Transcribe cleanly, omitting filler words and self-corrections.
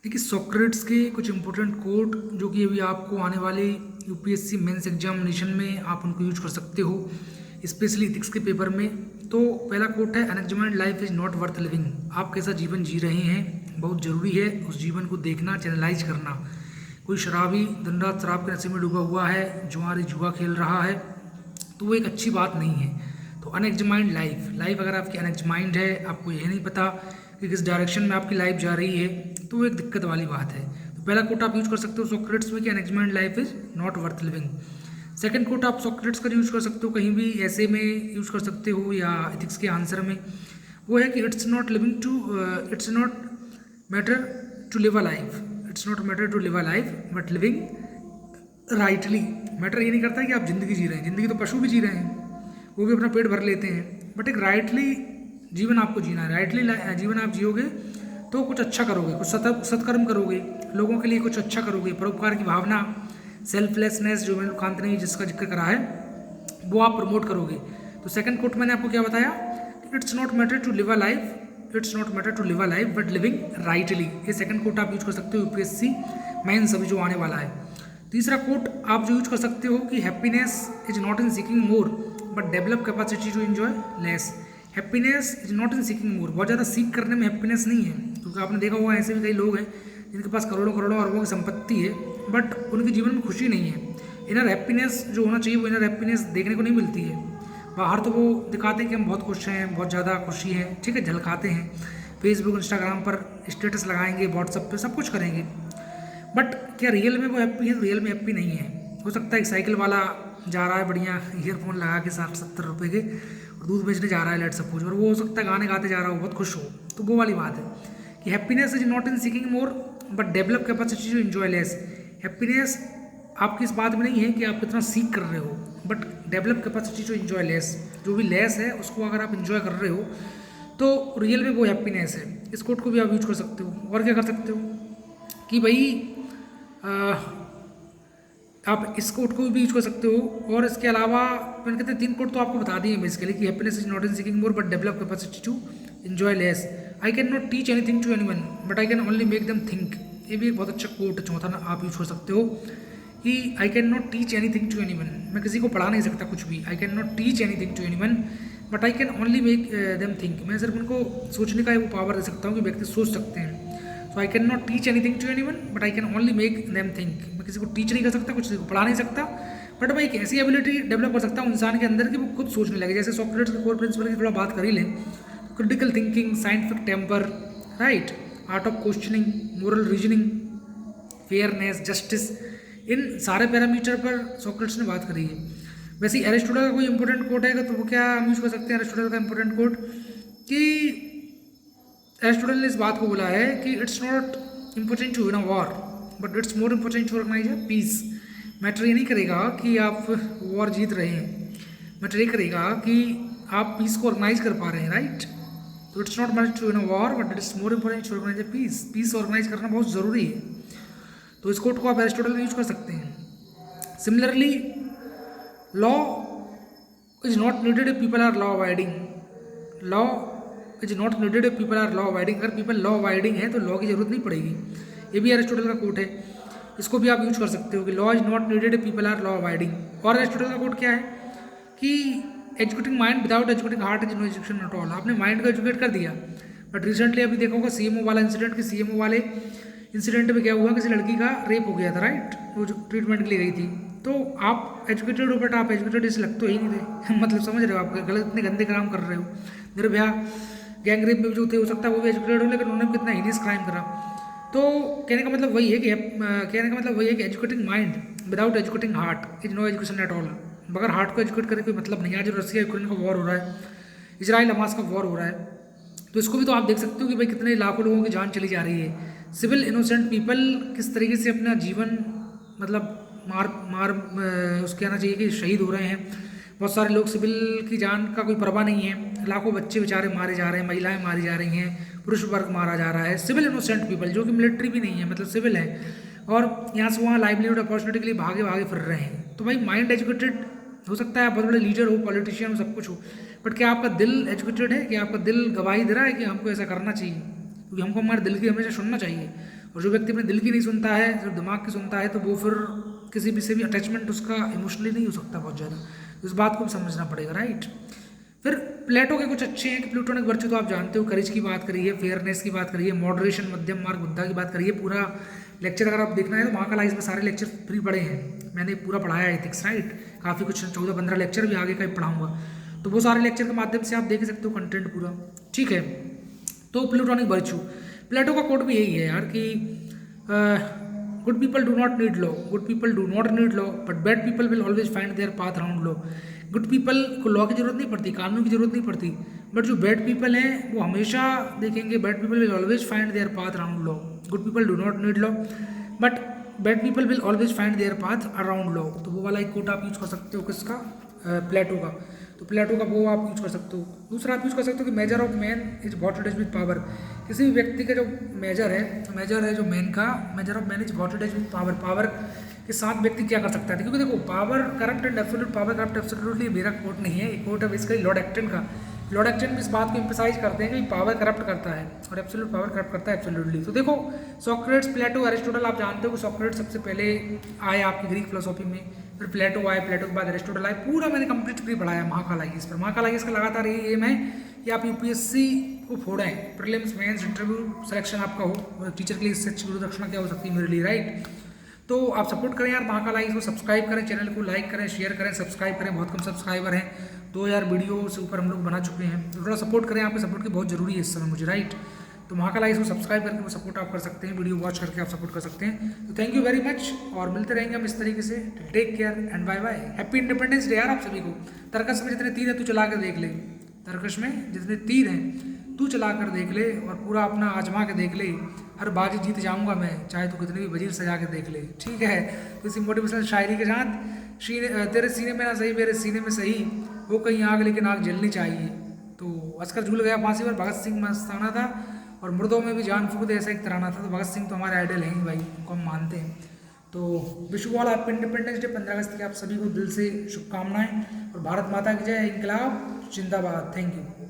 देखिए सोक्रेट्स के कुछ इंपॉर्टेंट कोट जो कि अभी आपको आने वाले यूपीएससी मेंस एग्जामिनेशन में आप उनको यूज कर सकते हो, स्पेशली इथिक्स के पेपर में। तो पहला कोट है, unexamined life is not worth living. आप कैसा जीवन जी रहे हैं, बहुत ज़रूरी है उस जीवन को देखना, चैनलाइज करना। कोई शराबी दिन रात शराब के नशे में डूबा हुआ है, जुआरी जुआ खेल रहा है, तो वो एक अच्छी बात नहीं है। तो अनएग्जामाइंड लाइफ अगर आपकी अनएग्जामाइंड है, आपको यह नहीं पता कि किस डायरेक्शन में आपकी लाइफ जा रही है, तो वो एक दिक्कत वाली बात है। तो पहला कोट आप यूज कर सकते हो सोक्रेट्स में कि unexamined life is not worth living. Second quote आप सोक्रेट्स का यूज कर सकते हो, कहीं भी ऐसे में यूज कर सकते हो या एथिक्स के आंसर में। वो है कि it's not matter to live a life, it's not matter to live a life but living rightly. Matter ये नहीं करता कि आप जिंदगी जी रहे हैं, जिंदगी तो पशु भी जी रहे हैं, वो भी अपना पेट भर लेते हैं, बट एक राइटली जीवन आपको जीना है। राइटली जीवन आप जियोगे तो कुछ अच्छा करोगे, कुछ सत्कर्म करोगे, लोगों के लिए कुछ अच्छा करोगे, परोपकार की भावना, सेल्फलेसनेस जो मैंने कांत ने जिसका जिक्र करा है, वो आप प्रमोट करोगे। तो सेकंड कोट मैंने आपको क्या बताया, it's not matter to live a life but living rightly. ये सेकंड कोट आप यूज कर सकते हो यूपीएससी मेंस अभी जो आने वाला है। तीसरा कोट आप जो यूज कर सकते हो कि happiness is not in seeking more but develop capacity to enjoy less. Happiness is not in seeking more, बहुत ज़्यादा सीख करने में हैप्पीनेस नहीं है, क्योंकि आपने देखा होगा ऐसे भी कई लोग हैं जिनके पास करोड़ों करोड़ों अरबों की संपत्ति है, बट उनके जीवन में खुशी नहीं है। इनर हैप्पीनेस जो होना चाहिए वो इनर हैप्पीनेस देखने को नहीं मिलती है। बाहर तो वो दिखाते हैं कि हम बहुत खुश हैं, बहुत ज़्यादा खुशी है, ठीक है, झलकाते हैं, फेसबुक इंस्टाग्राम पर स्टेटस लगाएंगे, व्हाट्सअप पे सब कुछ करेंगे, बट क्या रियल में वो हैप्पी है? रियल में हैप्पी नहीं है। हो सकता है एक साइकिल वाला जा रहा है बढ़िया ईयरफोन लगा के 60-70 रुपये के, और दूध बेचने जा रहा है लेट सपोज, और वो हो सकता है गाने गाते जा रहा हो, बहुत खुश हो। तो वो वाली बात है कि happiness is not in seeking more but develop capacity to enjoy less. Happiness आपकी इस बात में नहीं है कि आप कितना सीख कर रहे हो, but develop capacity to enjoy less, जो भी लेस है उसको अगर आप इंजॉय कर रहे हो तो रियल में वो हैप्पीनेस है। इस कोट को भी आप यूज कर सकते हो। और क्या कर सकते हो कि भाई आप इस कोट को भी यूज कर सकते हो। और इसके अलावा मैंने कहते हैं 3 कोट तो आपको बता दिए बेसिकली कि happiness is not in seeking more but develop capacity to enjoy less. I can not teach anything to anyone but I can only make them think. ये भी एक बहुत अच्छा कोट चौथा ना आप यूज कर सकते हो कि I can not teach anything to anyone, मैं किसी को पढ़ा नहीं सकता कुछ भी। I can not teach anything to anyone but I can only make them think. मैं सिर्फ उनको सोचने का वो पावर दे सकता हूँ कि व्यक्ति सोच सकते हैं। So I can not teach anything to anyone but I can only make them think. मैं किसी को टीच नहीं कर सकता, कुछ किसी को पढ़ा नहीं सकता, बट मैं एक ऐसी एबिलिटी डेवलप कर सकता हूँ इंसान के अंदर कि वो खुद सोचने लगे। जैसे सॉक्रेट्स के कोर प्रिंसिपल की थोड़ा बात कर ही लें, critical thinking, scientific temper, right, art of questioning, moral reasoning, fairness, justice, इन सारे पैरामीटर पर सॉक्रेट्स ने बात करी है। वैसे एरिस्टोटल का कोई इंपॉर्टेंट कोट है तो वो क्या हम यूज कर सकते हैं एरिस्टोटल का इंपॉर्टेंट कोट कि एरिस्टोटल ने इस बात को बोला है कि it's not important to win a war but it's more important to organise a peace. Matter ये नहीं करेगा कि आप वॉर जीत रहे हैं, मैटर ये करेगा कि आप पीस को ऑर्गेनाइज कर पा रहे हैं, राइट। तो it's not matter to win a war but it's more important to organise a peace. Peace organise करना बहुत ज़रूरी है। तो इस कोट को आप एरिस्टोटल में यूज कर सकते हैं। Similarly law is not needed if people are law avoiding. Law is not needed if people are law avoiding. अगर पीपल लॉ अवॉइडिंग है तो लॉ की जरूरत नहीं पड़ेगी। ये भी एरिस्टोटल का कोट है, इसको भी आप यूज कर सकते हो कि law is not needed if people are law avoiding. और एरिस्टोटल का कोट क्या है कि educating mind without educating heart is no education at all. आपने माइंड को एजुकेट कर दिया, बट रिसेंटली अभी देखा होगा सीएमओ वाला इंसिडेंट, कि सीएमओ वाले इंसिडेंट में क्या हुआ, किसी लड़की का रेप हो गया था, राइट, वो जो ट्रीटमेंट के लिए गई थी। तो आप एजुकेटेड हो बट आप एजुकेटेड इसे लगते ही नहीं थे मतलब समझ रहे हो, आप गलत इतने गंदे काम कर रहे हो। निर्भया गैंग रेप में जो थे, हो सकता है वो भी एजुकेटेड हो, लेकिन उन्होंने कितना हीनियस क्राइम करा। तो कहने का मतलब वही है कि educating mind without educating heart is no education at all. मगर हार्ट को एजुकेट करने कोई मतलब नहीं है। आज रसिया यूक्रेन का वॉर हो रहा है, इजराइल हमास का वॉर हो रहा है, तो इसको भी तो आप देख सकते हो कि भाई कितने लाखों लोगों की जान चली जा रही है। सिविल इनोसेंट पीपल किस तरीके से अपना जीवन मतलब उसके आना चाहिए कि शहीद हो रहे हैं। बहुत सारे लोग सिविल की जान का कोई परवाह नहीं है, लाखों बच्चे बेचारे मारे जा रहे हैं, महिलाएं मारी जा रही हैं, पुरुष वर्ग मारा जा रहा है। सिविल इनोसेंट पीपल जो कि मिलिट्री भी नहीं है, मतलब सिविल है, और यहाँ से वहाँ लाइवलीहुड अपॉर्चुनिटी के लिए भागे भागे फिर रहे हैं। तो भाई माइंड एजुकेटेड हो सकता है, आप बहुत बड़े लीडर हो, पॉलिटिशियन हो, सब कुछ हो, बट क्या आपका दिल एजुकेटेड है? कि आपका दिल गवाही दे रहा है कि हमको ऐसा करना चाहिए? क्योंकि हमको हमारे दिल की हमेशा सुनना चाहिए। और जो व्यक्ति अपने दिल की नहीं सुनता है, सिर्फ दिमाग की सुनता है, तो वो फिर किसी भी से भी अटैचमेंट उसका इमोशनली नहीं हो सकता बहुत ज़्यादा। तो इस बात को भी समझना पड़ेगा, राइट। फिर प्लेटो के कुछ अच्छे हैं कि प्लूटोनिक वर्च्यू तो आप जानते हो, करेज की बात करिए, फेयरनेस की बात करिए, मॉडरेशन, मध्यम मार्ग, बुद्धा की बात करिए। पूरा लेक्चर अगर आप देखना है तो महाकाल आइज में सारे लेक्चर फ्री पढ़े हैं, मैंने पूरा पढ़ाया है एथिक्स, राइट। काफ़ी कुछ 14-15 लेक्चर भी आगे का ही पढ़ाऊंगा, तो वो सारे लेक्चर के माध्यम से आप देख सकते हो कंटेंट पूरा, ठीक है। तो प्लूटोनिक वर्च्यू, प्लेटो का कोड भी यही है यार कि good people do not need law, good people do not need law, but bad people will always find there path around law. Good people को लॉ की जरूरत नहीं पड़ती, कानून की जरूरत नहीं पड़ती, बट जो बैड पीपल हैं वो हमेशा देखेंगे, bad people will always find there path around law. Good people do not need law, but bad people will always find there path around law. तो वो वाला एक कोट आप यूज कर सकते हो, किसका, प्लेटो का। तो प्लेटो का वो आप यूज कर सकते हो। दूसरा आप यूज कर सकते हो कि measure of man is what it is with power. किसी भी व्यक्ति का जो मेजर है जो मैन का, measure of man is what it is with power. Power के साथ व्यक्ति क्या कर सकता है, क्योंकि देखो power corrupt and absolute, power corrupt absolutely मेरा कोट नहीं है, एक कोट है बेसिकली लॉर्ड एक्टन का। लॉर्ड एक्टन भी इस बात को एम्फसाइज करते हैं कि पावर करप्ट करता है और एब्सोल्यूट पावर करप्ट करता है एब्सोल्यूटली। तो देखो सोक्रेट्स, प्लेटो, अरिस्टोटल, आप जानते हो कि सोक्रेट्स सबसे पहले आए आपकी ग्रीक फिलोसॉफी में, फिर प्लेटो आए, प्लेटो के बाद अरिस्टोटल आए। पूरा मैंने कंप्लीट फ्री पढ़ाया महाकाल आईएएस पर। महाकाल आईएएस का लगातार यही एम है कि आप यूपीएससी को फोड़ें, प्रीलिम्स, मेंस, इंटरव्यू सिलेक्शन आपका हो, और टीचर के लिए इससे अच्छी गुरुदक्षिणा क्या हो सकती है मेरे लिए, राइट। तो आप सपोर्ट करें यार महाकाल आईएएस को, सब्सक्राइब करें, चैनल को लाइक करें, शेयर करें, सब्सक्राइब करें। बहुत कम सब्सक्राइबर हैं, 2000 वीडियो से ऊपर हम लोग बना चुके हैं, तो थोड़ा सपोर्ट करें, आपके सपोर्ट की बहुत जरूरी है इस समय मुझे, राइट। तो महाकाल आईएएस को सब्सक्राइब करके वो सपोर्ट आप कर सकते हैं, वीडियो वॉच करके आप सपोर्ट कर सकते हैं। तो थैंक यू वेरी मच, और मिलते रहेंगे हम इस तरीके से। Take care and bye bye. Happy Independence Day यार आप सभी को। तर्कश में जितने तीर है तू चला कर देख ले, तर्कश में जितने तीर हैं तू चला कर देख ले, और पूरा अपना आजमा के देख ले, हर बाजी जीत जाऊंगा मैं, चाहे तू कितने भी वजीर सजा के देख ले, ठीक है। तो इसी मोटिवेशनल शायरी के साथ तेरे सीने में ना सही मेरे सीने में सही, वो कहीं आग लेकिन आग जलनी चाहिए। तो अस्कर झूल गया फांसी पर, भगत सिंह मस्ताना था, और मुर्दों में भी जान फूक दे ऐसा एक तराना था। तो भगत सिंह तो हमारे आइडल हैं ही भाई, उनको हम मानते हैं। तो wish you all happy Independence day. 15 अगस्त की आप सभी को दिल से शुभकामनाएं, और भारत माता की जय, इंकलाब जिंदाबाद। Thank you.